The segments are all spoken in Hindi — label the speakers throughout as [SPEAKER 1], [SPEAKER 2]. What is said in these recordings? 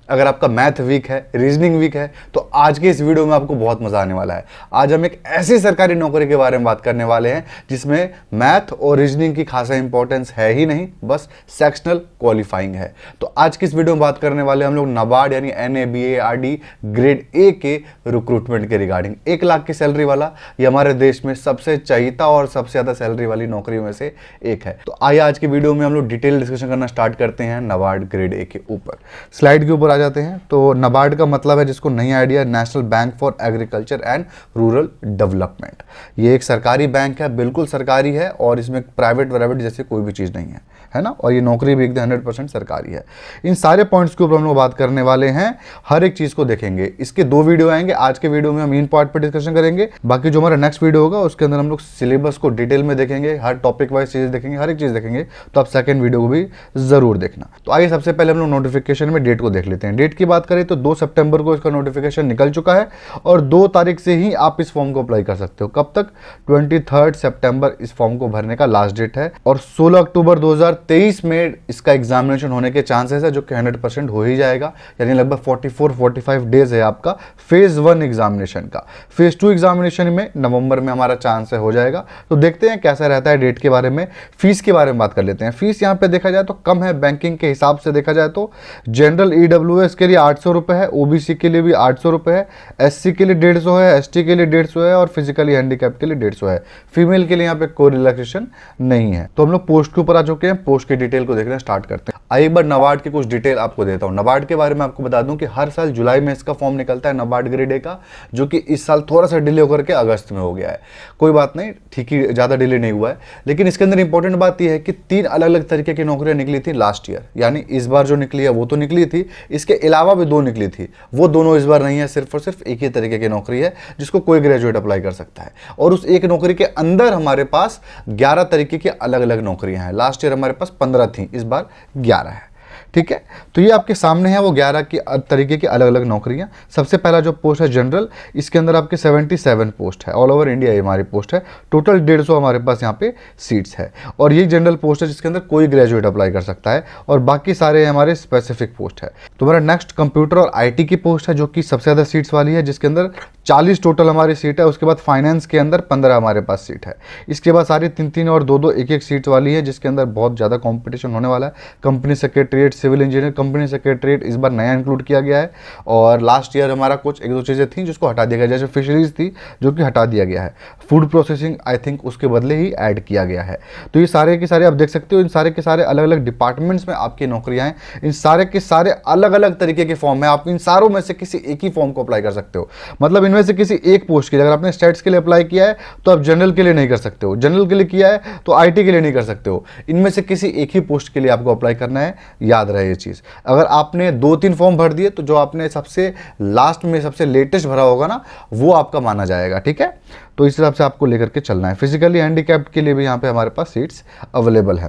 [SPEAKER 1] अगर आपका मैथ वीक है, रीजनिंग वीक है, तो आज के इस वीडियो में आपको बहुत मजा आने वाला है। आज हम एक ऐसी सरकारी नौकरी के बारे में बात करने वाले हैं जिसमें मैथ और रीजनिंग की खासा इंपॉर्टेंस है ही नहीं, बस सेक्शनल क्वालिफाइंग है। तो आज की इस वीडियो में बात करने वाले हम लोग नाबार्ड यानी NABARD ग्रेड ए के रिक्रूटमेंट के रिगार्डिंग। 1 लाख की सैलरी वाला ये हमारे देश में सबसे चहीता और सबसे ज्यादा सैलरी वाली नौकरी में से एक है। तो आइए आज की वीडियो में हम लोग डिटेल डिस्कशन करना स्टार्ट करते हैं नाबार्ड ग्रेड ए के ऊपर। स्लाइड के ऊपर आ जाते हैं। तो नाबार्ड का मतलब है, जिसको नहीं idea, national bank for agriculture and rural development. ये एक सरकारी बैंक है, बिल्कुल सरकारी है, और इसमें प्राइवेट वराइवेट जैसे कोई भी चीज़ नहीं है ना। और ये नौकरी भी एकदम 100% सरकारी है। इन सारे पॉइंट्स के ऊपर हम लोग बात करने वाले हैं, हर एक चीज़ को देखेंगे। इसके 2 वीडियो आएंगे। आज के वीडियो में हम इन पार्ट पर डिस्कशन करेंगे, बाकी जो हमारा नेक्स्ट वीडियो होगा उसके अंदर हम लोग सिलेबस को डिटेल में देखेंगे, हर टॉपिक वाइज चीज़ें देखेंगे, हर एक चीज़ देखेंगे। तो आप सेकंड वीडियो को भी ज़रूर देखना। तो आइए सबसे पहले हम लोग नोटिफिकेशन में डेट को देख लेते हैं। डेट की बात करें तो 2 सितंबर को इसका नोटिफिकेशन निकल चुका है और 2 तारीख से ही आप इस फॉर्म को अप्लाई कर सकते हो। कब तक? 23 सितंबर इस फॉर्म को भरने का लास्ट डेट है और 16 अक्टूबर 2023 में इसका एग्जामिनेशन होने के चांसेस है, जो कि 100% हो ही जाएगा। यानी लगभग 44-45 डेज है आपका फेज 1 एग्जामिनेशन का। फेज 2 एग्जामिनेशन में नवंबर में हमारा चांस है हो जाएगा। तो देखते हैं कैसा रहता है। डेट के बारे में, फीस के बारे में बात कर लेते हैं। फीस यहाँ पे देखा जाए तो कम है, बैंकिंग के हिसाब से देखा जाए तो जनरल EWS के लिए 800 रुपये है, OBC के लिए भी 800 रुपये है, SC के लिए 150 है, ST के लिए 150 है और फिजिकली हैंडीकैप के लिए 150 है। फीमेल के लिए यहाँ पे कोई रिलैक्सेशन नहीं है। तो हम लोग पोस्ट के ऊपर आ चुके हैं, पोस्ट की डिटेल को देखना स्टार्ट करते हैं। आइए एक बार नाबार्ड की कुछ डिटेल आपको देता हूँ। नाबार्ड के बारे में आपको बता दूं कि हर साल जुलाई में इसका फॉर्म निकलता है नाबार्ड ग्रेड ए का, जो कि इस साल थोड़ा सा डिले होकर के अगस्त में हो गया है। कोई बात नहीं, ठीक ही, ज़्यादा डिले नहीं हुआ है। लेकिन इसके अंदर इंपॉर्टेंट बात यह है कि 3 अलग अलग तरीके की नौकरियां निकली थी लास्ट ईयर। यानी इस बार जो निकली है वो तो निकली थी, इसके अलावा भी 2 निकली थी। वो दोनों इस बार नहीं है, सिर्फ और सिर्फ एक ही तरीके की नौकरी है जिसको कोई ग्रेजुएट अप्लाई कर सकता है। और उस एक नौकरी के अंदर हमारे पास 11 तरीके की अलग अलग नौकरियां हैं। लास्ट ईयर हमारे पास 15 थी, इस बार 11 है। ठीक है, तो ये आपके सामने है वो 11 की तरीके की अलग अलग नौकरियां। सबसे पहला जो पोस्ट है जनरल, इसके अंदर आपके 77 पोस्ट है, ऑल ओवर इंडिया ये हमारी पोस्ट है। टोटल 150 हमारे पास यहाँ पे सीट्स है और ये जनरल पोस्ट है जिसके अंदर कोई ग्रेजुएट अप्लाई कर सकता है और बाकी सारे हमारे स्पेसिफिक पोस्ट है। तो हमारा नेक्स्ट कंप्यूटर और IT की पोस्ट है, जो कि सबसे ज़्यादा सीट्स वाली है, जिसके अंदर 40 टोटल हमारी सीट है। उसके बाद फाइनेंस के अंदर 15 हमारे पास सीट है। इसके बाद सारी 3-3 और 2-2 1-1 सीट वाली है, जिसके अंदर बहुत ज़्यादा कॉम्पिटिशन होने वाला है। Company secretariat, civil engineer, company secretariat इस बार नया इंक्लूड किया गया है और लास्ट ईयर हमारा कुछ 1-2 चीज़ें थी जिसको हटा दिया गया, जैसे फिशरीज थी जो कि हटा दिया गया है। फूड प्रोसेसिंग आई थिंक उसके बदले ही ऐड किया गया है। तो ये सारे के सारे आप देख सकते हो, इन सारे के सारे अलग अलग डिपार्टमेंट्स में आपकी नौकरियां हैं। इन सारे के सारे अलग अलग तरीके के फॉर्म है। आप इन सारों में से किसी एक ही फॉर्म को अप्लाई कर सकते हो। मतलब इनमें से किसी एक पोस्ट के लिए, अगर आपने स्टेट्स के लिए अप्लाई किया है तो आप जनरल के लिए नहीं कर सकते हो, जनरल के लिए किया है तो IT के लिए नहीं कर सकते हो। इनमें से किसी एक ही पोस्ट के लिए आपको अप्लाई करना है, याद रहे ये चीज़। अगर आपने 2-3 फॉर्म भर दिए तो जो आपने सबसे लास्ट में सबसे लेटेस्ट भरा होगा ना, वो आपका माना जाएगा। ठीक है, तो इस हिसाब से आपको लेकर के चलना है। फिजिकली हैंडीकैप्ड के लिए भी यहाँ पे हमारे पास सीट्स अवेलेबल है।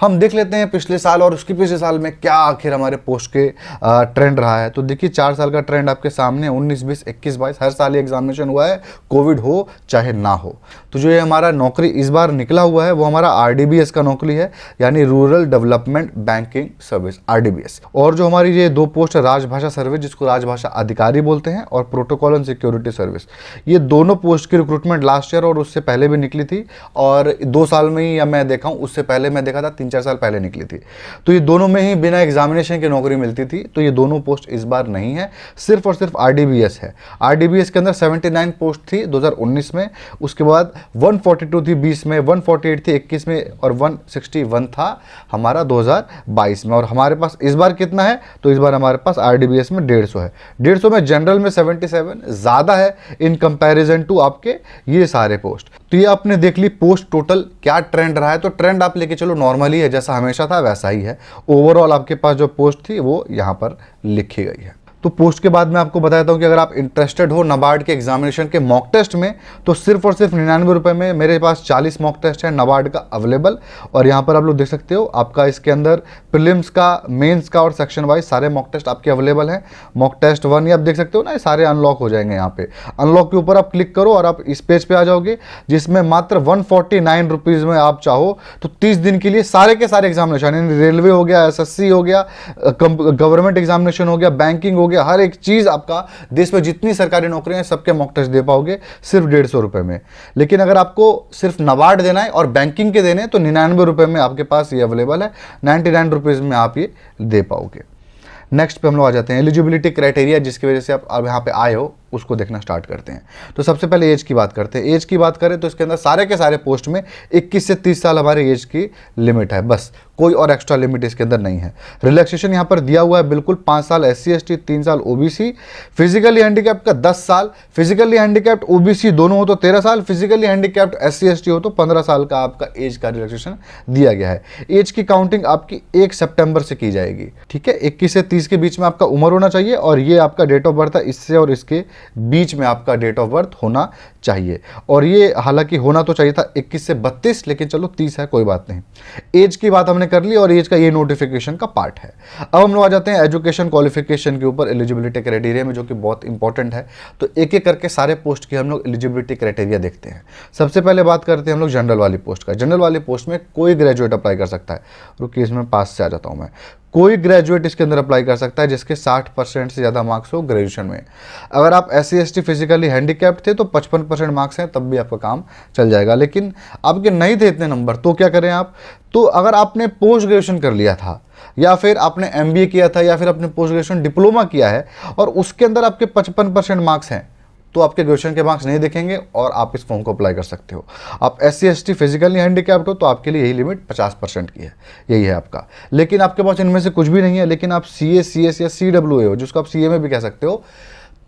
[SPEAKER 1] हम देख लेते हैं पिछले साल और उसके पिछले साल में क्या आखिर हमारे पोस्ट के ट्रेंड रहा है। तो देखिए 4 साल का ट्रेंड आपके सामने, 19, 20, 21, 22 हर साल ये एग्जामिनेशन हुआ है, कोविड हो चाहे ना हो। तो जो ये हमारा नौकरी इस बार निकला हुआ है वो हमारा RDBS का नौकरी है, यानी rural development banking service, RDBS। और जो हमारी ये 2 पोस्ट है, राजभाषा सर्विस जिसको राजभाषा अधिकारी बोलते हैं, और प्रोटोकॉल एंड सिक्योरिटी सर्विस, ये दोनों पोस्ट की रिक्रूटमेंट लास्ट ईयर और उससे पहले भी निकली थी और 2 साल में ही मैं देखा हूं, उससे पहले मैं देखा था 3-4 साल पहले निकली थी। तो ये दोनों में ही बिना एग्जामिनेशन की नौकरी मिलती थी। तो ये दोनों पोस्ट इस बार नहीं है, सिर्फ और सिर्फ RDBS है। RDBS के अंदर 79 पोस्ट थी 2019 में, उसके बाद 142 थी 20 में, 148 थी 21 में और 161 था हमारा 2022 में। और हमारे पास इस बार कितना है? तो इस बार हमारे पास RDBS में 150 है। 150 में जनरल में 77 ज़्यादा है इन कंपैरिजन टू आपके ये सारे पोस्ट। तो ये आपने देख ली पोस्ट टोटल क्या ट्रेंड रहा है। तो ट्रेंड आप लेके चलो नॉर्मली है, जैसा हमेशा था वैसा ही है। ओवरऑल आपके पास जो पोस्ट थी वो यहाँ पर लिखी गई है। तो पोस्ट के बाद मैं आपको बताता हूँ कि अगर आप इंटरेस्टेड हो नाबार्ड के एग्जामिनेशन के मॉक टेस्ट में, तो सिर्फ और सिर्फ 99 रुपये में मेरे पास 40 मॉक टेस्ट है नाबार्ड का अवेलेबल। और यहाँ पर आप लोग देख सकते हो आपका इसके अंदर प्रीलिम्स का, मेंस का और सेक्शन वाइज सारे मॉक टेस्ट आपके अवेलेबल हैं। मॉक टेस्ट 1 ये आप देख सकते हो ना, ये सारे अनलॉक हो जाएंगे। यहाँ पे अनलॉक के ऊपर आप क्लिक करो और आप इस पेज पे आ जाओगे, जिसमें मात्र 149 रुपीज़ में आप चाहो तो 30 दिन के लिए सारे के सारे एग्जामिनेशन, यानी रेलवे हो गया, एसएससी हो गया, गवर्नमेंट एग्जामिनेशन हो गया, बैंकिंग हो गया, हर एक चीज़ आपका देश में जितनी सरकारी नौकरियां हैं सबके मॉक टेस्ट दे पाओगे सिर्फ 150 रुपये में। लेकिन अगर आपको सिर्फ नाबार्ड देना है और बैंकिंग के देने हैं तो 99 रुपये में आपके पास ये अवेलेबल है, 99 रुपीज़ में आप ये दे पाओगे। नेक्स्ट पे हम लोग आ जाते हैं एलिजिबिलिटी क्राइटेरिया, जिसकी वजह से आप अब यहाँ पे आए हो उसको देखना स्टार्ट करते हैं। तो सबसे पहले एज की बात करते हैं। एज की बात करें तो इसके अंदर सारे के सारे पोस्ट में 21 से 30 साल हमारे एज की लिमिट है, बस कोई और एक्स्ट्रा लिमिट इसके अंदर नहीं है। रिलैक्सेशन यहाँ पर दिया हुआ है बिल्कुल, 5 साल SC ST, 3 साल OBC, फिजिकली हैंडीकैप्ड का 10 साल, फिजिकली हैंडीकैप्ड OBC दोनों हो तो 13 साल, फिजिकली हैंडीकैप्ड SC ST हो तो 15 साल का आपका एज का रिलैक्सेशन दिया गया है। एज की काउंटिंग आपकी 1 सितंबर से की जाएगी, ठीक है। 21 से 30 के बीच में आपका उम्र होना चाहिए और ये आपका डेट ऑफ बर्थ है, इससे और इसके बीच में आपका डेट ऑफ बर्थ होना चाहिए। और ये हालांकि होना तो चाहिए था 21 से 32, लेकिन चलो 30 है, कोई बात नहीं। एज की बात हमने कर ली और एज का ये नोटिफिकेशन का पार्ट है। अब हम लोग आ जाते हैं एजुकेशन क्वालिफिकेशन के ऊपर एलिजिबिलिटी क्राइटेरिया में, जो कि बहुत इंपॉर्टेंट है। तो एक एक करके सारे पोस्ट की हम लोग एलिजिबिलिटी क्राइटेरिया देखते हैं। सबसे पहले बात करते हैं हम लोग जनरल वाली पोस्ट का। जनरल वाली पोस्ट में कोई ग्रेजुएट अप्लाई कर सकता है। रुकिए, इसमें पास से आ जाता हूँ मैं। कोई ग्रेजुएट इसके अंदर अप्लाई कर सकता है जिसके 60% से ज़्यादा मार्क्स हो ग्रेजुएशन में। अगर आप SC ST फिजिकली हैंडीकैप्ड थे तो 55% मार्क्स हैं, तब भी आपका काम चल जाएगा। लेकिन आपके नहीं थे इतने नंबर, तो क्या करें आप? तो अगर आपने पोस्ट ग्रेजुएशन कर लिया था, या फिर आपने MBA किया था, या फिर आपने पोस्ट ग्रेजुएशन डिप्लोमा किया है और उसके अंदर आपके 55% मार्क्स हैं, तो आपके ग्रेजुएशन के मार्क्स नहीं दिखेंगे और आप इस फॉर्म को अप्लाई कर सकते हो। आप SC ST फिजिकली हैंडीकैप्ड हो तो आपके लिए यही लिमिट 50% की है, यही है आपका। लेकिन आपके पास इनमें से कुछ भी नहीं है, लेकिन आप CA CS या CWA हो, जिसको आप CA में भी कह सकते हो,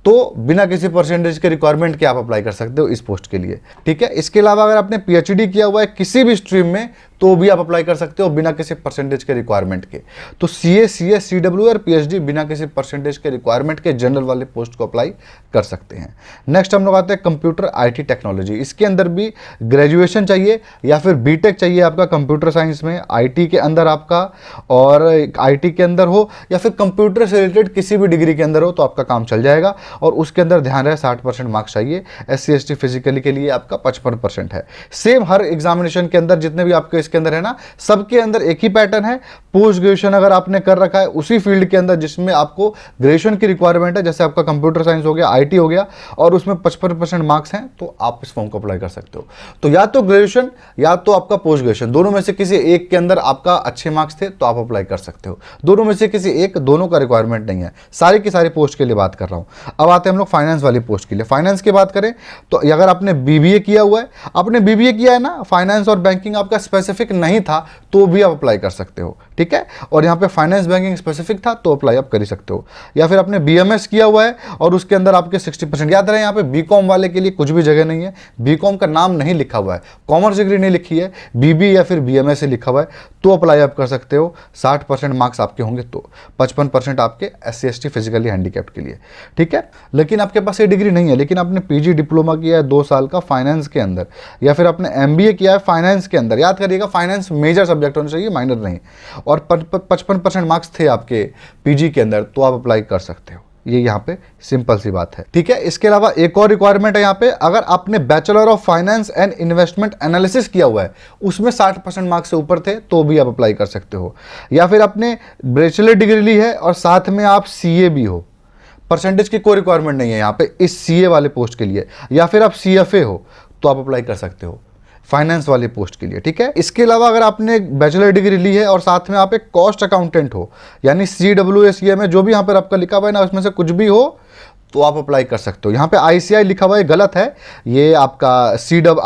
[SPEAKER 1] तो बिना किसी परसेंटेज के रिक्वायरमेंट के आप अप्लाई कर सकते हो इस पोस्ट के लिए, ठीक है। इसके अलावा अगर आपने PhD किया हुआ है किसी भी स्ट्रीम में तो भी आप अप्लाई कर सकते हो बिना किसी परसेंटेज के रिक्वायरमेंट के। तो CA CS CWA और PhD बिना किसी परसेंटेज के रिक्वायरमेंट के जनरल वाले पोस्ट को अप्लाई कर सकते हैं। नेक्स्ट हम लोग आते हैं कंप्यूटर IT टेक्नोलॉजी। इसके अंदर भी ग्रेजुएशन चाहिए या फिर BTech चाहिए आपका कंप्यूटर साइंस में, IT के अंदर आपका, और IT के अंदर हो या फिर कंप्यूटर से रिलेटेड किसी भी डिग्री के अंदर हो तो आपका काम चल जाएगा। और उसके अंदर ध्यान रहे 60% मार्क्स चाहिए। SC ST फिजिकली के लिए आपका 55% है। सेम हर एग्जामिनेशन के अंदर जितने भी आपके इसके अंदर है ना, सबके अंदर एक ही पैटर्न है। पोस्ट ग्रेजुएशन अगर आपने कर रखा है उसी फील्ड के अंदर जिसमें आपको ग्रेजुएशन की रिक्वायरमेंट है, जैसे आपका कंप्यूटर साइंस हो गया, IT हो गया, और उसमें 55% मार्क्स हैं, तो आप इस फॉर्म को अप्लाई कर सकते हो। तो या तो ग्रेजुएशन या तो आपका पोस्ट ग्रेजुएशन, दोनों में से किसी एक के अंदर आपका अच्छे मार्क्स थे तो आप अप्लाई कर सकते हो। दोनों में से किसी एक, दोनों का रिक्वायरमेंट नहीं है, सारी की सारी पोस्ट के लिए बात कर रहा हूं। अब आते हैं हम लोग फाइनेंस वाली पोस्ट के लिए। फाइनेंस की बात करें तो अगर आपने BBA किया हुआ है, आपने BBA किया है ना, फाइनेंस और बैंकिंग आपका स्पेसिफिक नहीं था तो भी आप अप्लाई कर सकते हो, ठीक है। और यहाँ पे फाइनेंस बैंकिंग स्पेसिफिक था तो अप्लाई आप कर ही सकते हो। या फिर आपने BMS किया हुआ है और उसके अंदर आपके 60%, याद रहे यहाँ पे BCom वाले के लिए कुछ भी जगह नहीं है, BCom का नाम नहीं लिखा हुआ है, कॉमर्स डिग्री नहीं लिखी है, BB या फिर BMS से लिखा हुआ है, तो अप्लाई आप कर सकते हो। 60% मार्क्स आपके होंगे तो 55% आपके SC ST फिजिकली हैंडीकैप्ड के लिए, ठीक है। लेकिन आपके पास ये डिग्री नहीं है, लेकिन आपने PG डिप्लोमा किया है 2 साल का फाइनेंस के अंदर, या फिर आपने MBA किया है फाइनेंस के अंदर, याद करिएगा फाइनेंस मेजर सब्जेक्ट होना चाहिए, माइनर नहीं, और 55% मार्क्स थे आपके PG के अंदर, तो आप अप्लाई कर सकते हो। ये यहाँ पे सिंपल सी बात है, ठीक है। इसके अलावा एक और रिक्वायरमेंट है यहाँ पे, अगर आपने bachelor of finance and investment analysis किया हुआ है, उसमें 60% मार्क्स से ऊपर थे तो भी आप अप्लाई कर सकते हो। या फिर आपने बैचलर डिग्री ली है और साथ में आप CA भी हो, परसेंटेज की कोई रिक्वायरमेंट नहीं है यहाँ पे इस CA वाले पोस्ट के लिए। या फिर आप CFA हो तो आप अप्लाई कर सकते हो फाइनेंस वाली पोस्ट के लिए, ठीक है। इसके अलावा अगर आपने बैचलर डिग्री ली है और साथ में आप एक कॉस्ट अकाउंटेंट हो, यानी CWA CA में जो भी यहाँ पर आपका लिखा हुआ है ना, उसमें से कुछ भी हो तो आप अप्लाई कर सकते हो। यहाँ पे ICI लिखा हुआ है, गलत है, ये आपका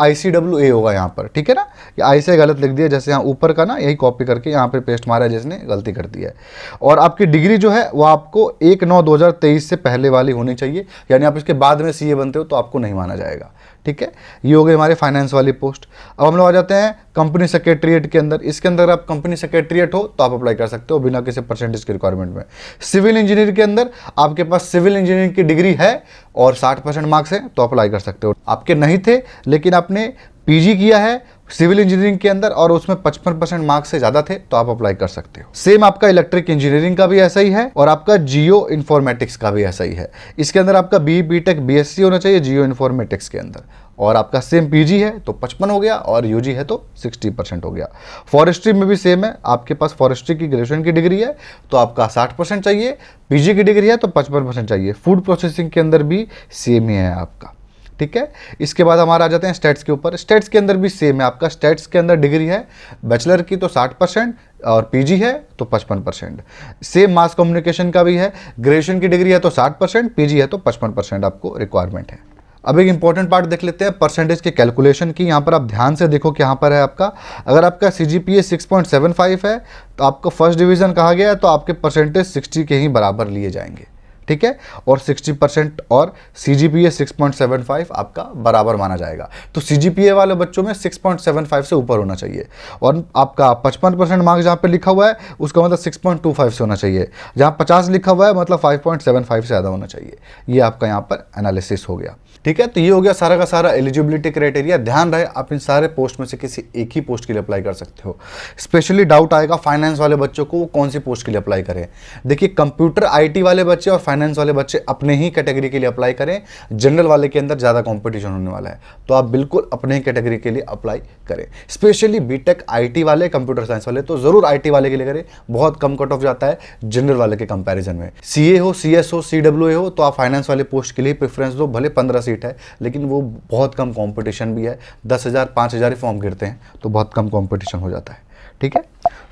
[SPEAKER 1] ICWA होगा यहाँ पर, ठीक है ना। ये ICI गलत लिख दिया, जैसे यहाँ ऊपर का ना, यही कॉपी करके यहाँ पे पेस्ट मारा है जिसने, गलती कर दी है। और आपकी डिग्री जो है वो आपको 1/9/2023 से पहले वाली होनी चाहिए, यानी आप इसके बाद में CA बनते हो तो आपको नहीं माना जाएगा, ठीक है, ये हो गई हमारे फाइनेंस वाली पोस्ट। अब हम लोग आ जाते हैं कंपनी सेक्रेटरीट के अंदर। इसके अंदर आप कंपनी सेक्रेटरीट हो तो आप अप्लाई कर सकते हो बिना किसी परसेंटेज की रिक्वायरमेंट में। सिविल इंजीनियर के अंदर आपके पास सिविल इंजीनियरिंग की डिग्री है और 60% मार्क्स है तो अप्लाई कर सकते हो। आपके नहीं थे लेकिन आपने पीजी किया है सिविल इंजीनियरिंग के अंदर और उसमें 55% मार्क्स से ज़्यादा थे तो आप अप्लाई कर सकते हो। सेम आपका इलेक्ट्रिक इंजीनियरिंग का भी ऐसा ही है और आपका जियो इन्फॉर्मेटिक्स का भी ऐसा ही है। इसके अंदर आपका बीटेक बीएससी होना चाहिए जियो इन्फॉर्मेटिक्स के अंदर, और आपका सेम पीजी है तो 55 हो गया और यूजी है तो 60% हो गया। फॉरेस्ट्री में भी सेम है, आपके पास फॉरेस्ट्री की ग्रेजुएशन की डिग्री है तो आपका 60% चाहिए, पीजी की डिग्री है तो 55% चाहिए। फूड प्रोसेसिंग के अंदर भी सेम ही है आपका, ठीक है। इसके बाद हमारा आ जाते हैं स्टेट्स के ऊपर। स्टेट्स के अंदर भी सेम है, आपका स्टेट्स के अंदर डिग्री है बैचलर की तो 60% और पीजी है तो 55%। सेम मास कम्युनिकेशन का भी है, ग्रेजुएशन की डिग्री है तो 60%, पीजी है तो 55% आपको रिक्वायरमेंट है। अब एक इंपॉर्टेंट पार्ट देख लेते हैं परसेंटेज के कैलकुलेशन की। यहाँ पर आप ध्यान से देखो कि यहाँ पर है आपका, अगर आपका CGPA 6.75 है तो आपको फर्स्ट डिवीज़न कहा गया है तो आपके परसेंटेज 60 के ही बराबर लिए जाएंगे, ठीक है, और 60% और CGPA 6.75 आपका बराबर माना जाएगा। तो CGPA वाले बच्चों में 6.75 से ऊपर होना चाहिए और आपका 55% मार्क्स जहाँ पे लिखा हुआ है उसका मतलब 6.25 से होना चाहिए, जहाँ 50 लिखा हुआ है मतलब 5.75 से ज़्यादा होना चाहिए। ये आपका यहाँ पर एनालिसिस हो गया, ठीक है। तो ये हो गया सारा का सारा एलिजिबिलिटी क्राइटेरिया। ध्यान रहे आप इन सारे पोस्ट में से किसी एक ही पोस्ट के लिए अप्लाई कर सकते हो। स्पेशली डाउट आएगा फाइनेंस वाले बच्चों को वो कौन सी पोस्ट के लिए अप्लाई करें। देखिए कंप्यूटर IT वाले बच्चे और फाइनेंस वाले बच्चे अपने ही कैटेगरी के लिए अप्लाई करें, जनरल वाले के अंदर ज़्यादा कंपटीशन होने वाला है तो आप बिल्कुल अपने ही कैटेगरी के लिए अप्लाई करें। स्पेशली बीटेक IT वाले कंप्यूटर साइंस वाले तो ज़रूर IT वाले के लिए करें, बहुत कम कट ऑफ जाता है जनरल वाले के कंपैरिजन में। CA हो CS हो CWA हो तो आप फाइनेंस वाले पोस्ट के लिए प्रेफरेंस दो, भले 15 सीट है लेकिन वो बहुत कम कंपटीशन भी है, 10,000 5,000 फॉर्म गिरते हैं तो बहुत कम कंपटीशन हो जाता है, ठीक है।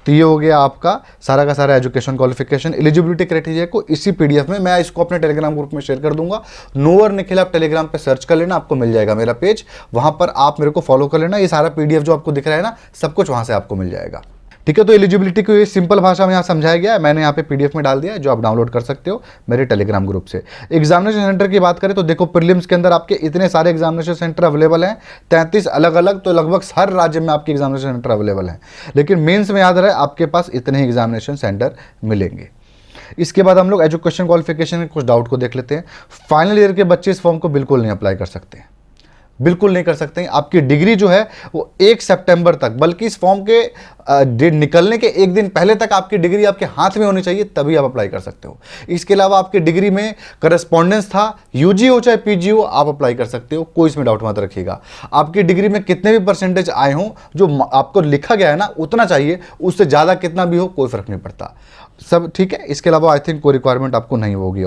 [SPEAKER 1] तो ये हो गया आपका सारा का सारा एजुकेशन क्वालिफिकेशन एलिजिबिलिटी क्राइटेरिया को इसी PDF में मैं इसको अपने टेलीग्राम ग्रुप में शेयर कर दूंगा। नोवर निखिल आप टेलीग्राम पे सर्च कर लेना, आपको मिल जाएगा मेरा पेज, वहां पर आप मेरे को फॉलो कर लेना। ये सारा PDF जो आपको दिख रहा है ना सब कुछ वहां से आपको मिल जाएगा, ठीक है। तो एलिजिबिलिटी को ये सिंपल भाषा में यहाँ समझाया गया है, मैंने यहाँ पे PDF में डाल दिया है जो आप डाउनलोड कर सकते हो मेरे टेलीग्राम ग्रुप से। एग्जामिनेशन सेंटर की बात करें तो देखो प्रीलिम्स के अंदर आपके इतने सारे एग्जामिनेशन सेंटर अवेलेबल हैं, 33 अलग अलग, तो लगभग हर राज्य में आपके एग्जामिनेशन सेंटर अवेलेबल हैं। लेकिन मेन्स में याद रहे आपके पास इतने ही एग्जामिनेशन सेंटर मिलेंगे। इसके बाद हम लोग एजुकेशन क्वालिफिकेशन के कुछ डाउट को देख लेते हैं। फाइनल ईयर के बच्चे इस फॉर्म को बिल्कुल नहीं अप्लाई कर सकते हैं, बिल्कुल नहीं कर सकते हैं। आपकी डिग्री जो है वो 1 सितंबर तक, बल्कि इस फॉर्म के डेट निकलने के एक दिन पहले तक आपकी डिग्री आपके हाथ में होनी चाहिए तभी आप अप्लाई कर सकते हो। इसके अलावा आपकी डिग्री में करस्पॉन्डेंस था, यूजी हो चाहे पीजी हो, आप अप्लाई कर सकते हो, कोई इसमें डाउट मत रखिएगा। आपकी डिग्री में कितने भी परसेंटेज आए हों, जो आपको लिखा गया है ना उतना चाहिए, उससे ज़्यादा कितना भी हो कोई फर्क नहीं पड़ता, सब ठीक है। इसके अलावा आई थिंक कोई रिक्वायरमेंट आपको नहीं होगी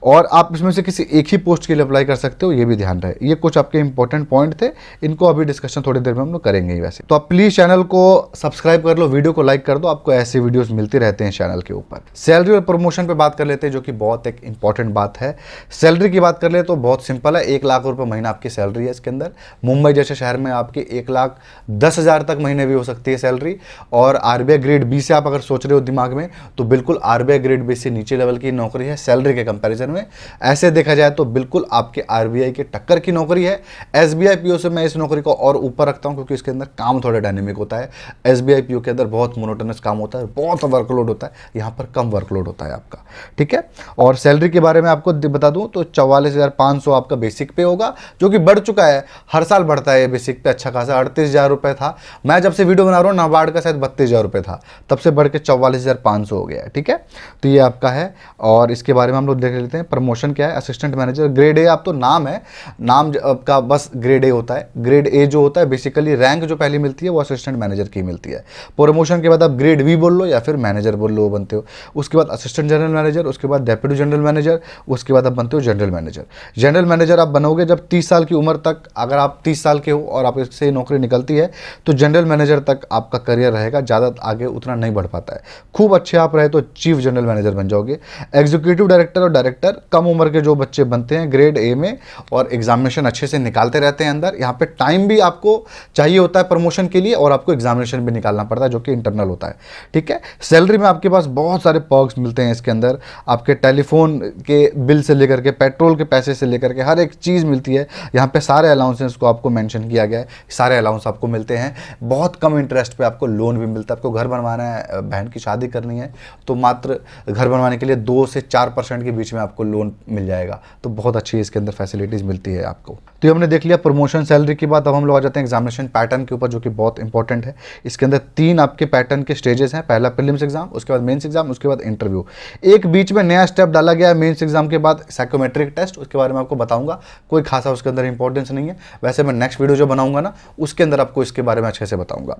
[SPEAKER 1] और आप इसमें से किसी एक ही पोस्ट के लिए अप्लाई कर सकते हो, ये भी ध्यान रहे। ये कुछ आपके इंपॉर्टेंट पॉइंट थे, इनको अभी डिस्कशन थोड़ी देर में हम लोग करेंगे ही वैसे। तो आप प्लीज़ चैनल को सब्सक्राइब कर लो, वीडियो को लाइक कर दो, आपको ऐसे वीडियोस मिलते रहते हैं चैनल के ऊपर। सैलरी और प्रमोशन पे बात कर लेते हैं जो कि बहुत एक इंपॉर्टेंट बात है। सैलरी की बात कर ले तो बहुत सिंपल है, 1 लाख रुपये महीना आपकी सैलरी है इसके अंदर। मुंबई जैसे शहर में आपकी 1,10,000 तक महीने भी हो सकती है सैलरी। और RBI ग्रेड B से आप अगर सोच रहे हो दिमाग में तो बिल्कुल RBI ग्रेड B से नीचे लेवल की नौकरी है सैलरी के कंपैरिजन में। ऐसे देखा जाए तो बिल्कुल आपके RBI के टक्कर की नौकरी है। SBI PO से मैं इस नौकरी को और ऊपर रखता हूं क्योंकि इसके अंदर काम थोड़ा डायनेमिक होता है। SBI PO के अंदर बहुत मोनोटोनस काम होता है, बहुत वर्कलोड होता है, यहाँ पर कम वर्कलोड होता है आपका, ठीक है। और सैलरी के बारे में आपको बता दूं तो 44,500 आपका बेसिक पे होगा, जो कि बढ़ चुका है, हर साल बढ़ता है। बेसिक पे अच्छा खासा 38,000 रुपये था, मैं जब से वीडियो बना रहा हूँ नाबार्ड का शायद 32,000 रुपये था, तब से बढ़ के 44,500 हो गया है, ठीक है। तो ये आपका है। और इसके बारे में हम लोग देख लेते हैं प्रमोशन क्या है। असिस्टेंट मैनेजर ग्रेड A आप तो नाम है, नाम आपका बस ग्रेड A होता है। ग्रेड A जो होता है बेसिकली रैंक जो पहली मिलती है वो असिस्टेंट मैनेजर की मिलती है। प्रमोशन के बाद आप ग्रेड B बोल लो या फिर मैनेजर बोल लो, वो बनते हो। उसके बाद असिस्टेंट जनरल मैनेजर, उसके बाद डेप्यूटी जनरल मैनेजर, उसके बाद आप बनते हो जनरल मैनेजर। जनरल मैनेजर आप बनोगे जब 30 साल की उम्र तक, अगर आप 30 साल के हो और आप इससे नौकरी निकलती है तो जनरल मैनेजर तक आपका करियर रहेगा, ज़्यादा आगे उतना नहीं बढ़ पाता है। खूब अच्छे आप रहे तो चीफ जनरल मैनेजर बन जाओगे। एग्जीक्यूटिव डायरेक्टर और डायरेक्टर कम उम्र के जो बच्चे बनते हैं ग्रेड ए में और एग्जामिनेशन अच्छे से निकालते रहते हैं अंदर, यहाँ पे टाइम भी आपको चाहिए होता है प्रमोशन के लिए और आपको एग्जामिनेशन भी निकालना पड़ता है जो कि इंटरनल होता है। ठीक है, सैलरी में आपके पास बहुत सारे पर्क्स मिलते हैं इसके अंदर, आपके टेलीफोन के बिल से लेकर के पेट्रोल के पैसे से लेकर के हर एक चीज़ मिलती है। यहाँ पे सारे अलाउंसेस को आपको मेंशन किया गया है, सारे अलाउंस आपको मिलते हैं। बहुत कम इंटरेस्ट पे आपको लोन भी मिलता है। आपको घर बनवाना है, बहन की शादी करनी है, तो मात्र घर बनवाने के लिए 2 से 4% के बीच में आपको लोन मिल जाएगा। तो बहुत अच्छी इसके अंदर फैसिलिटीज़ मिलती है आपको। तो ये हमने देख लिया प्रमोशन सैलरी की बात। अब हम लोग आ जाते हैं एग्जामिनेशन पैटर्न के ऊपर, जो कि बहुत इंपॉर्टेंट है। इसके अंदर 3 आपके पैटर्न के स्टेजेस हैं, पहला प्रीलिम्स एग्जाम, उसके बाद मेंस एग्जाम, उसके बाद इंटरव्यू। एक बीच में नया स्टेप डाला गया है मेंस एग्जाम के बाद, साइकोमेट्रिक टेस्ट, उसके बारे में आपको बताऊंगा। कोई खासा उसके अंदर इंपॉर्टेंस नहीं है, वैसे मैं नेक्स्ट वीडियो जो बनाऊंगा ना उसके अंदर आपको इसके बारे में अच्छे से बताऊंगा।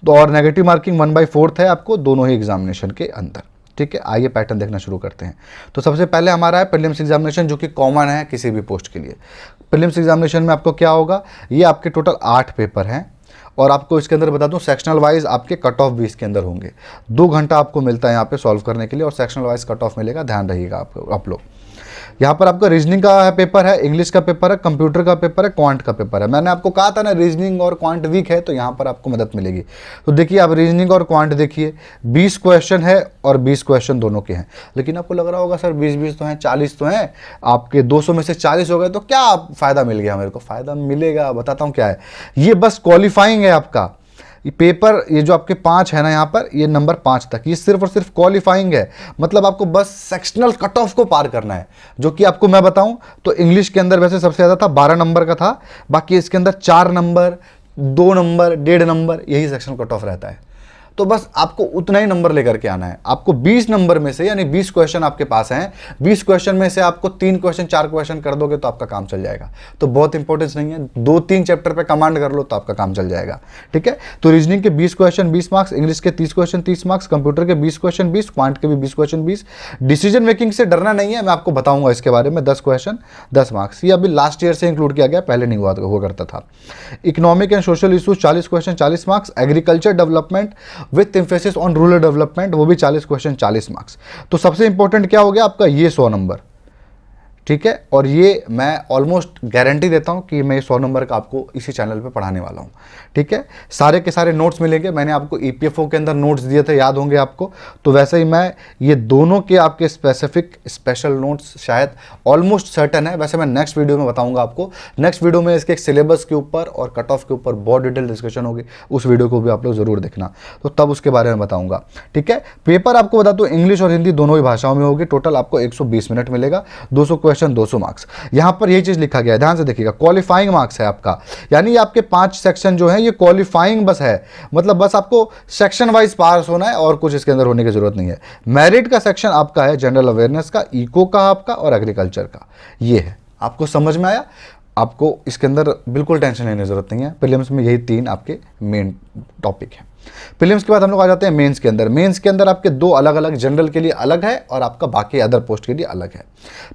[SPEAKER 1] तो और नेगेटिव मार्किंग 1/4 है आपको दोनों ही एग्जामिनेशन के अंदर। ठीक है, आइए पैटर्न देखना शुरू करते हैं। तो सबसे पहले हमारा है प्रीलिम्स एग्जामिनेशन, जो कि कॉमन है किसी भी पोस्ट के लिए। प्रीलिम्स एग्जामिनेशन में आपको क्या होगा, ये आपके टोटल 8 पेपर हैं और आपको इसके अंदर बता दूं सेक्शनल वाइज आपके कट ऑफ भी इसके अंदर होंगे। 2 घंटा आपको मिलता है यहाँ पे सॉल्व करने के लिए और सेक्शनल वाइज कट ऑफ मिलेगा, ध्यान रखिएगा आप लोग। यहाँ पर आपका रीजनिंग का पेपर है, इंग्लिश का पेपर है, कंप्यूटर का पेपर है, क्वांट का पेपर है। मैंने आपको कहा था ना रीजनिंग और क्वांट वीक है, तो यहाँ पर आपको मदद मिलेगी। तो देखिए आप रीजनिंग और क्वांट देखिए, 20 क्वेश्चन है और 20 क्वेश्चन दोनों के हैं। लेकिन आपको लग रहा होगा सर 20-20 तो हैं, 40 तो हैं, आपके 200 में से 40 हो गए तो क्या फ़ायदा मिल गया मेरे को? फ़ायदा मिलेगा, बताता हूँ क्या है। ये बस क्वालिफाइंग है आपका ये पेपर, ये जो आपके 5 है ना यहाँ पर, ये नंबर 5 तक, ये सिर्फ और सिर्फ क्वालिफाइंग है। मतलब आपको बस सेक्शनल कट ऑफ को पार करना है, जो कि आपको मैं बताऊं तो इंग्लिश के अंदर वैसे सबसे ज़्यादा था, 12 नंबर का था। बाकी इसके अंदर 4 नंबर, 2 नंबर, 1.5 नंबर, यही सेक्शनल कट ऑफ रहता है। तो बस आपको उतना ही नंबर लेकर के आना है। आपको 20 नंबर में से, यानी 20 क्वेश्चन आपके पास हैं, 20 क्वेश्चन में से आपको 3 क्वेश्चन 4 क्वेश्चन कर दोगे तो आपका काम चल जाएगा। तो बहुत इंपॉर्टेंस नहीं है, 2-3 चैप्टर पे कमांड कर लो तो आपका काम चल जाएगा। ठीक है, तो रीजनिंग के 20 क्वेश्चन 20 मार्क्स, इंग्लिश के 30 क्वेश्चन 30 मार्क्स, कंप्यूटर के 20 क्वेश्चन 20, क्वांट के भी 20 क्वेश्चन 20। डिसीजन मेकिंग से डरना नहीं है, मैं आपको बताऊंगा इसके बारे में। 10 क्वेश्चन 10 मार्क्स, ये अभी लास्ट ईयर से इंक्लूड किया गया, पहले नहीं हुआ करता था। Economic and social issues 40 question 40 marks, agriculture development with emphasis on rural development, वो भी 40 क्वेश्चन 40 मार्क्स। तो सबसे इंपॉर्टेंट क्या हो गया आपका, ये 100 नंबर। ठीक है, और ये मैं ऑलमोस्ट गारंटी देता हूँ कि मैं 100 नंबर का आपको इसी चैनल पे पढ़ाने वाला हूँ। ठीक है, सारे के सारे नोट्स मिलेंगे। मैंने आपको EPFO के अंदर नोट्स दिए थे, याद होंगे आपको। तो वैसे ही मैं ये दोनों के आपके स्पेसिफिक स्पेशल नोट्स शायद ऑलमोस्ट सर्टन है, वैसे मैं नेक्स्ट वीडियो में बताऊँगा आपको। नेक्स्ट वीडियो में इसके सिलेबस के ऊपर और कट ऑफ के ऊपर बहुत डिटेल डिस्कशन होगी, उस वीडियो को भी आप लोग ज़रूर देखना, तो तब उसके बारे में बताऊँगा। ठीक है, पेपर आपको बता दूँ इंग्लिश और हिंदी दोनों ही भाषाओं में होगी। टोटल आपको 120 मिनट मिलेगा, 200 क्वेश्चन 200 मार्क्स। यहां पर यही चीज लिखा गया है, ध्यान से देखिएगा, क्वालिफाइंग मार्क्स है आपका, यानी आपके 5 सेक्शन जो है ये क्वालिफाइंग बस है। मतलब बस आपको सेक्शन वाइज पास होना है और कुछ इसके अंदर होने की जरूरत नहीं है। मेरिट का सेक्शन आपका है जनरल अवेयरनेस का, इको का आपका और एग्रीकल्चर का, ये है। आपको समझ में आया? आपको इसके अंदर बिल्कुल टेंशन लेने की जरूरत नहीं है। प्रीलिम्स में यही 3 आपके मेन टॉपिक हैं। प्रीलिम्स के बाद हम लोग आ जाते हैं मेंस के अंदर। मेंस के अंदर आपके 2 अलग अलग, जनरल के लिए अलग है और आपका बाकी अदर पोस्ट के लिए अलग है।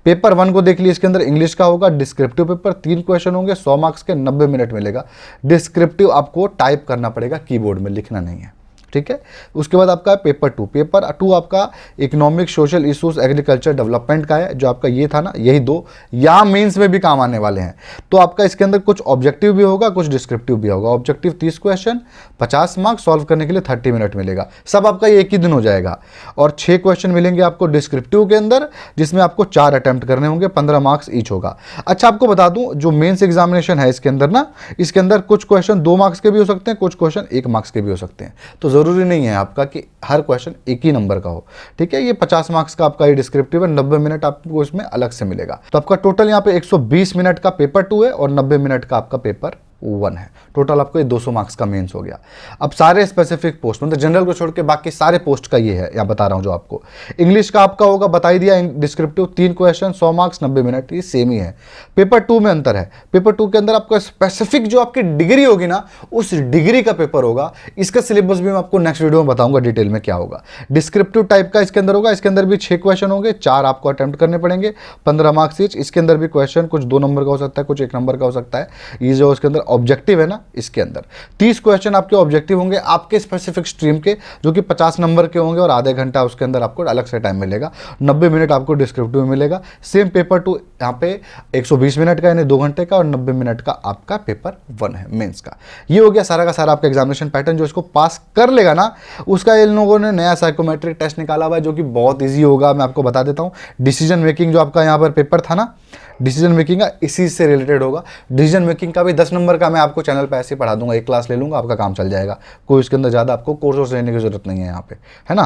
[SPEAKER 1] पेपर 1 को देख लिए, इसके अंदर इंग्लिश का होगा, डिस्क्रिप्टिव पेपर, 3 क्वेश्चन होंगे, 100 मार्क्स के, 90 मिनट मिलेगा। डिस्क्रिप्टिव आपको टाइप करना पड़ेगा, कीबोर्ड में लिखना नहीं है। ठीक है, उसके बाद आपका पेपर 2। पेपर 2 आपका economic social issues agriculture development का है, जो आपका ये था ना, यही 2 यहाँ मेंस में भी काम आने वाले हैं। तो आपका इसके अंदर कुछ ऑब्जेक्टिव भी होगा, कुछ डिस्क्रिप्टिव भी होगा। ऑब्जेक्टिव 30 क्वेश्चन 50 मार्क्स, सॉल्व करने के लिए 30 मिनट मिलेगा। सब आपका ये एक ही दिन हो जाएगा। और 6 क्वेश्चन मिलेंगे आपको डिस्क्रिप्टिव के अंदर, जिसमें आपको 4 अटेम्प्ट करने होंगे, 15 मार्क्स ईच होगा। अच्छा, आपको बता दूं जो मेंस एग्जामिनेशन है इसके अंदर ना, इसके अंदर कुछ क्वेश्चन 2 मार्क्स के भी हो सकते हैं, कुछ क्वेश्चन 1 मार्क्स के भी हो सकते हैं। तो जरूरी नहीं है आपका कि हर क्वेश्चन एक ही नंबर का हो। ठीक है, ये 50 मार्क्स का आपका ये डिस्क्रिप्टिव है, 90 मिनट आपको इसमें अलग से मिलेगा। तो आपका टोटल यहाँ पे 120 मिनट का पेपर 2 है और 90 मिनट का आपका पेपर 1 है। टोटल आपको ये 200 मार्क्स का मेंस हो गया। अब सारे स्पेसिफिक पोस्ट, मतलब जनरल को छोड़ के बाकी सारे पोस्ट का ये है, या बता रहा हूँ जो आपको। इंग्लिश का आपका होगा, बता ही दिया, डिस्क्रिप्टिव 3 क्वेश्चन 100 मार्क्स 90 मिनट, ये सेम ही है। पेपर 2 में अंतर है, पेपर 2 के अंदर आपका स्पेसिफिक जो आपकी डिग्री होगी ना, उस डिग्री का पेपर होगा। इसका सिलेबस भी मैं आपको नेक्स्ट वीडियो में बताऊंगा डिटेल में क्या होगा। डिस्क्रिप्टिव टाइप का इसके अंदर होगा, इसके अंदर भी 6 क्वेश्चन होंगे, 4 आपको अटेम्प्ट करने पड़ेंगे, 15 मार्क्स ईच। इसके अंदर भी क्वेश्चन कुछ 2 नंबर का हो सकता है, कुछ 1 नंबर का हो सकता है। ये जो इसके अंदर ऑब्जेक्टिव है ना, इसके अंदर 30 क्वेश्चन आपके ऑब्जेक्टिव होंगे आपके स्पेसिफिक स्ट्रीम के, जो कि 50 नंबर के होंगे, और आधे घंटा उसके अंदर आपको अलग से टाइम मिलेगा। 90 मिनट आपको डिस्क्रिप्टिव मिलेगा। सेम पेपर टू यहाँ पे 120 मिनट का यानी 2 घंटे का, और 90 मिनट का आपका पेपर 1 है मेंस का। ये हो गया सारा का सारा आपका एग्जामिनेशन पैटर्न। जो इसको पास कर लेगा ना, उसका इन लोगों ने नया साइकोमेट्रिक टेस्ट निकाला हुआ है, जो कि बहुत ईजी होगा। मैं आपको बता देता हूँ। डिसीजन मेकिंग जो आपका यहाँ पर पेपर था ना, डिसीजन मेकिंग का इसी से रिलेटेड होगा। डिसीजन मेकिंग का भी 10 नंबर का मैं आपको चैनल पे ऐसे ही पढ़ा दूंगा, एक क्लास ले लूंगा, आपका काम चल जाएगा। कोई इसके अंदर ज़्यादा आपको कोर्स लेने की जरूरत नहीं है यहाँ पे, है ना।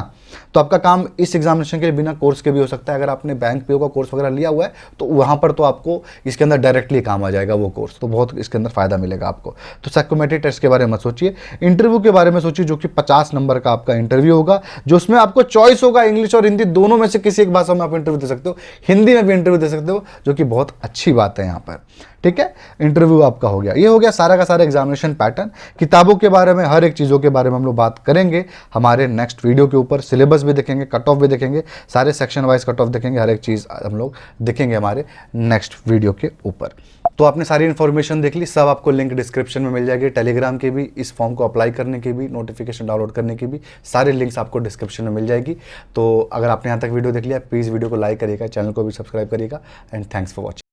[SPEAKER 1] तो आपका काम इस एग्जामिनेशन के लिए बिना कोर्स के भी हो सकता है। अगर आपने बैंक पीओ का कोर्स वगैरह लिया हुआ है तो वहाँ पर तो आपको इसके अंदर डायरेक्टली काम आ जाएगा वो कोर्स, तो बहुत इसके अंदर फायदा मिलेगा आपको। तो साइकोमेट्रिक टेस्ट के बारे में मत सोचिए, इंटरव्यू के बारे में सोचिए, जो कि 50 नंबर का आपका इंटरव्यू होगा, जो उसमें आपको चॉइस होगा इंग्लिश और हिंदी दोनों में से किसी एक भाषा में आप इंटरव्यू दे सकते हो, हिंदी में भी इंटरव्यू दे सकते हो, जो कि बहुत अच्छी बात है यहाँ पर। ठीक है, इंटरव्यू आपका हो गया। ये हो गया सारा का सारा एग्जामिनेशन पैटर्न। किताबों के बारे में, हर एक चीज़ों के बारे में हम लोग बात करेंगे हमारे नेक्स्ट वीडियो के ऊपर। सिलेबस भी देखेंगे, कट ऑफ भी देखेंगे, सारे सेक्शन वाइज कट ऑफ देखेंगे, हर एक चीज़ हम लोग देखेंगे हमारे नेक्स्ट वीडियो के ऊपर। तो आपने सारी इन्फॉर्मेशन देख ली, सब आपको लिंक डिस्क्रिप्शन में मिल जाएगी। टेलीग्राम के भी, इस फॉर्म को अप्लाई करने की भी, नोटिफिकेशन डाउनलोड करने की भी, सारे लिंक्स आपको डिस्क्रिप्शन में मिल जाएगी। तो अगर आपने यहाँ तक वीडियो देख लिया, प्लीज़ वीडियो को लाइक करिएगा, चैनल को भी सब्सक्राइब करिएगा, एंड थैंक्स फॉर वॉचिंग।